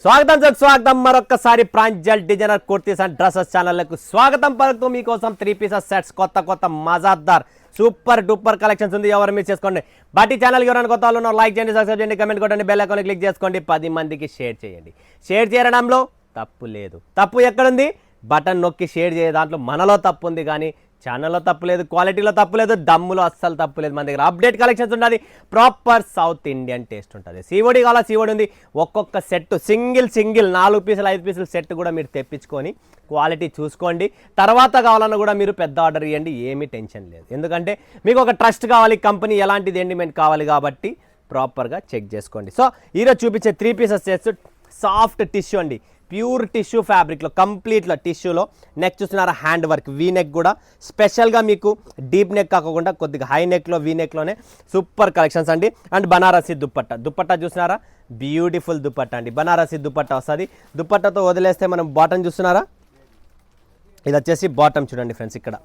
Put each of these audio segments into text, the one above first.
స్వాగతం మరొకసారి Pranjal designer kurtis and dresses ఛానల్కు స్వాగతం పలుకుతూ మీకోసం 3 పీసెస్ సెట్స్ కొత్త మజాదార్ సూపర్ డూపర్ కలెక్షన్స్ ఉంది. ఎవరు మిస్ చేసుకోండి. బట్టి ఛానల్ ఎవరైనా కొత్త వాళ్ళు ఉన్నారు లైక్ చేయండి, సబ్స్క్రైబ్ చేయండి, కమెంట్ కొట్టండి, బెల్ ఐకాన్ క్లిక్ చేసుకోండి, 10 మందికి షేర్ చేయండి. షేర్ చేయడంలో తప్పు లేదు. తప్పు ఎక్కడుంది? బటన్ నొక్కి షేర్ చేయ దాంట్లో మనలో తప్పు ఉంది, కానీ ఛానల్లో తప్పు లేదు, క్వాలిటీలో తప్పు లేదు, దమ్ములో అస్సలు తప్పు లేదు. మన దగ్గర అప్డేట్ కలెక్షన్స్ ఉంటుంది, ప్రాపర్ సౌత్ ఇండియన్ టేస్ట్ ఉంటుంది. సివోడి కావాలా సివోడి ఉంది. ఒక్కొక్క సెట్ సింగిల్ 4 పీసులు 5 పీసులు సెట్ కూడా మీరు తెప్పించుకొని క్వాలిటీ చూసుకోండి. తర్వాత కావాలన్నా కూడా మీరు పెద్ద ఆర్డర్ ఇవ్వండి, ఏమీ టెన్షన్ లేదు. ఎందుకంటే మీకు ఒక ట్రస్ట్ కావాలి, కంపెనీ ఎలాంటిది ఎండిమెంట్ కావాలి, కాబట్టి ప్రాపర్గా చెక్ చేసుకోండి. సో ఈరోజు చూపించే 3 పీసెస్ సెట్స్ సాఫ్ట్ టిష్యూ అండి, ప్యూర్ టిష్యూ ఫ్యాబ్రిక్లో కంప్లీట్లో టిష్యూలో. నెక్ చూస్తున్నారా, హ్యాండ్ వర్క్, వీ నెక్ కూడా స్పెషల్గా మీకు డీప్ నెక్ కాకుండా కొద్దిగా హై నెక్లో వీ నెక్లోనే సూపర్ కలెక్షన్స్ అండి. అండ్ బనారసి దుప్పట్టా చూస్తున్నారా, బ్యూటిఫుల్ దుప్పట్టా అండి. బనారసి దుప్పట్టా వస్తుంది. దుప్పట్టాతో వదిలేస్తే మనం బాటమ్ చూస్తున్నారా, ఇది వచ్చేసి బాటమ్ చూడండి ఫ్రెండ్స్. ఇక్కడ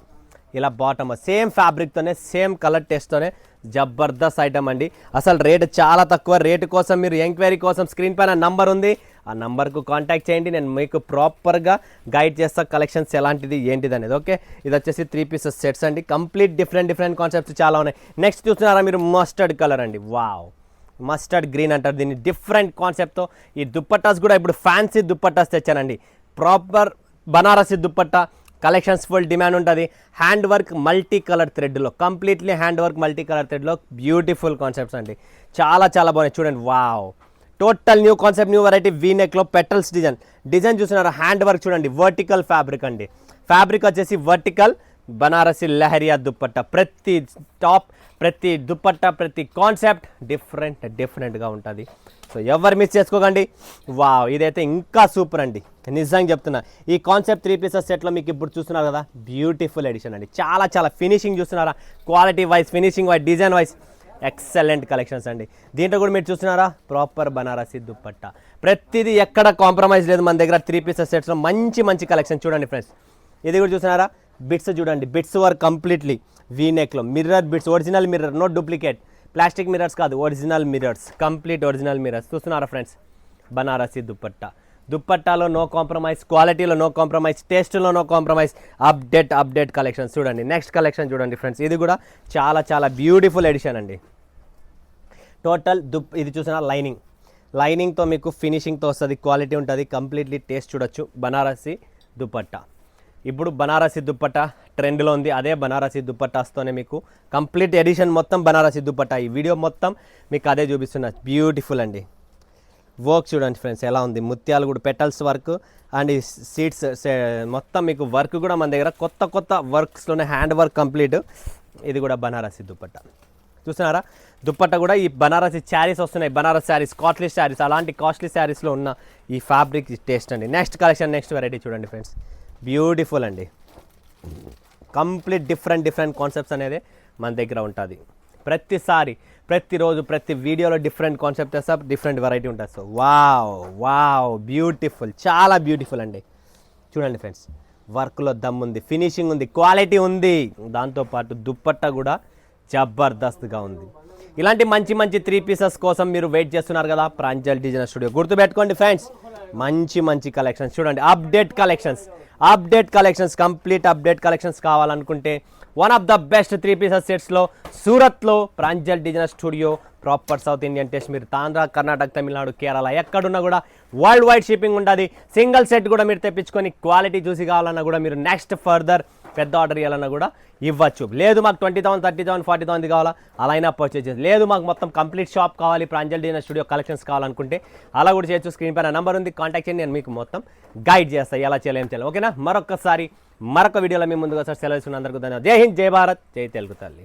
ఇలా బాటమ్ సేమ్ ఫ్యాబ్రిక్తోనే సేమ్ కలర్ టేస్ట్తోనే జబర్దస్త్ ఐటమ్ అండి. అసలు రేటు చాలా తక్కువ. రేటు కోసం మీరు ఎంక్వైరీ కోసం స్క్రీన్ పైన నంబర్ ఉంది, ఆ నంబర్కు కాంటాక్ట్ చేయండి. నేను మీకు ప్రాపర్గా గైడ్ చేస్తా కలెక్షన్స్ ఎలాంటిది ఏంటిది అనేది. ఓకే, ఇది వచ్చేసి 3 పీసెస్ సెట్స్ అండి. కంప్లీట్ డిఫరెంట్ కాన్సెప్ట్స్ చాలా ఉన్నాయి. నెక్స్ట్ చూస్తున్నారా మీరు, మస్టర్డ్ కలర్ అండి. వావ్, మస్టర్డ్ గ్రీన్ అంటారు దీన్ని. డిఫరెంట్ కాన్సెప్ట్తో ఈ దుప్పట్టాస్ కూడా ఇప్పుడు ఫ్యాన్సీ దుప్పట్టాస్ తెచ్చానండి. Proper Banarasi dupatta collections full demand ఉంటుంది. హ్యాండ్ వర్క్ మల్టీ కలర్ థ్రెడ్లో, completely hand work multi colour థ్రెడ్లో బ్యూటిఫుల్ కాన్సెప్ట్స్ అండి. చాలా బాగున్నాయి చూడండి. Wow, total new concept, new variety. వీనెక్లో పెటల్స్ డిజైన్ చూస్తున్నారు. హ్యాండ్ వర్క్ చూడండి, వర్టికల్ ఫ్యాబ్రిక్ అండి. ఫ్యాబ్రిక్ వచ్చేసి వర్టికల్ బనారసి లహరియా దుప్పట్టా. ప్రతి టాప్, ప్రతి దుప్పట్టా, ప్రతి కాన్సెప్ట్ డిఫరెంట్గా ఉంటుంది. సో ఎవరు మిస్ చేసుకోకండి. వావ్, ఇదైతే ఇంకా సూపర్ అండి, నిజంగా చెప్తున్నా. ఈ కాన్సెప్ట్ 3 పీసెస్ సెట్లో మీకు ఇప్పుడు చూస్తున్నారు కదా, బ్యూటిఫుల్ ఎడిషన్ అండి. చాలా ఫినిషింగ్ చూస్తున్నారా, quality wise, finishing wise, design wise excellent collections అండి. దీంట్లో కూడా మీరు చూస్తున్నారా, ప్రాపర్ బనారసి దుప్పట్టా. ప్రతిదీ ఎక్కడ కాంప్రమైజ్ లేదు మన దగ్గర. 3 పీసెస్ సెట్స్లో మంచి కలెక్షన్ చూడండి ఫ్రెండ్స్. ఇది కూడా చూస్తున్నారా, బిట్స్ చూడండి, బిట్స్ వర్క్ కంప్లీట్లీ వీనెక్లో. Mirror bits, original mirror, no duplicate. Plastic mirrors కాదు, original mirrors, complete original mirrors. చూస్తున్నారా ఫ్రెండ్స్, బనారసి దుప్పట్టాలో నో కాంప్రమైజ్, క్వాలిటీలో నో కాంప్రమైజ్, టేస్ట్లో నో కాంప్రమైజ్. అప్డేట్ కలెక్షన్స్ చూడండి. నెక్స్ట్ కలెక్షన్ చూడండి ఫ్రెండ్స్. ఇది కూడా చాలా బ్యూటిఫుల్ ఎడిషన్ అండి. టోటల్ ఇది చూసిన లైనింగ్తో మీకు ఫినిషింగ్తో వస్తుంది, క్వాలిటీ ఉంటుంది, కంప్లీట్లీ టేస్ట్ చూడొచ్చు. బనారసి దుప్పట్టా ఇప్పుడు బనారసి దుప్పట్టా ట్రెండ్లో ఉంది. అదే బనారసి దుప్పట్టాస్తోనే మీకు కంప్లీట్ ఎడిషన్ మొత్తం బనారసి దుప్పట్టా. ఈ వీడియో మొత్తం మీకు అదే చూపిస్తున్నా. బ్యూటిఫుల్ అండి. వర్క్ చూడండి ఫ్రెండ్స్ ఎలా ఉంది, ముత్యాలు కూడా, పెటల్స్ వర్క్ అండ్ ఈ సీడ్స్ మొత్తం మీకు వర్క్ కూడా మన దగ్గర కొత్త వర్క్స్లోనే హ్యాండ్ వర్క్ కంప్లీట్. ఇది కూడా బనారసి దుప్పట్టా చూస్తున్నారా. దుప్పట్టా కూడా ఈ బనారసి శారీస్ వస్తున్నాయి, బనారస్ శారీస్, కాస్ట్లీ శారీస్, అలాంటి కాస్ట్లీ శారీస్లో ఉన్న ఈ ఫ్యాబ్రిక్ టేస్ట్ అండి. నెక్స్ట్ కలెక్షన్, నెక్స్ట్ వెరైటీ చూడండి ఫ్రెండ్స్. బ్యూటిఫుల్ అండి. కంప్లీట్ డిఫరెంట్ కాన్సెప్ట్స్ అనేది మన దగ్గర ఉంటుంది. ప్రతిరోజు ప్రతి వీడియోలో డిఫరెంట్ కాన్సెప్ట్ వేస్తా, డిఫరెంట్ వెరైటీ ఉంటుంది. సో వావ్ బ్యూటిఫుల్, చాలా బ్యూటిఫుల్ అండి. చూడండి ఫ్రెండ్స్, వర్క్లో దమ్ ఉంది, ఫినిషింగ్ ఉంది, క్వాలిటీ ఉంది. దాంతోపాటు దుప్పట్టా కూడా జబర్దస్త్గా ఉంది. ఇలాంటి మంచి 3 పీసెస్ కోసం మీరు వెయిట్ చేస్తున్నారు కదా, ప్రాంజల్ డిజైనర్ స్టూడియో. గుర్తుపెట్టుకోండి ఫ్రెండ్స్, మంచి కలెక్షన్స్ చూడండి. Update collections complete update collections కావాలనుకుంటే one of the best 3 pieces సెట్స్లో సూరత్లో Pranjal designer studio, proper south Indian taste. మీరు ఆంధ్ర, కర్ణాటక, తమిళనాడు, కేరళ ఎక్కడున్నా కూడా వరల్డ్ వైడ్ షిప్పింగ్ ఉంటుంది. సింగిల్ సెట్ కూడా మీరు తెప్పించుకొని క్వాలిటీ చూసి కావాలన్నా కూడా మీరు నెక్స్ట్ ఫర్దర్ పెద్ద ఆర్డర్ ఇవ్వాలన్నా కూడా ఇవ్వచ్చు. లేదు మాకు 20,000, 30,000, 40,000 కావాలా, అలా అయినా పర్చేజ్ చేయొచ్చు. లేదు మాకు మొత్తం కంప్లీట్ షాప్ కావాలి, ప్రాంజల్ డిజైనర్ స్టూడియో కలెక్షన్స్ కావాలనుకుంటే అలా కూడా చేయొచ్చు. స్క్రీన్ పైన నెంబర్ ఉంది, కాంటాక్ట్ చేయండి. నేను మీకు మొత్తం గైడ్ చేస్తాను ఎలా చేయాలి, ఏం చేయాలి. ఓకేనా? మరొక వీడియోలో మీ ముందుగా సెలవు ఇస్తున్న అందరికీ ధన్యవాదాలు. జై హింద్, జై భారత్, జై తెలుగు తల్లి.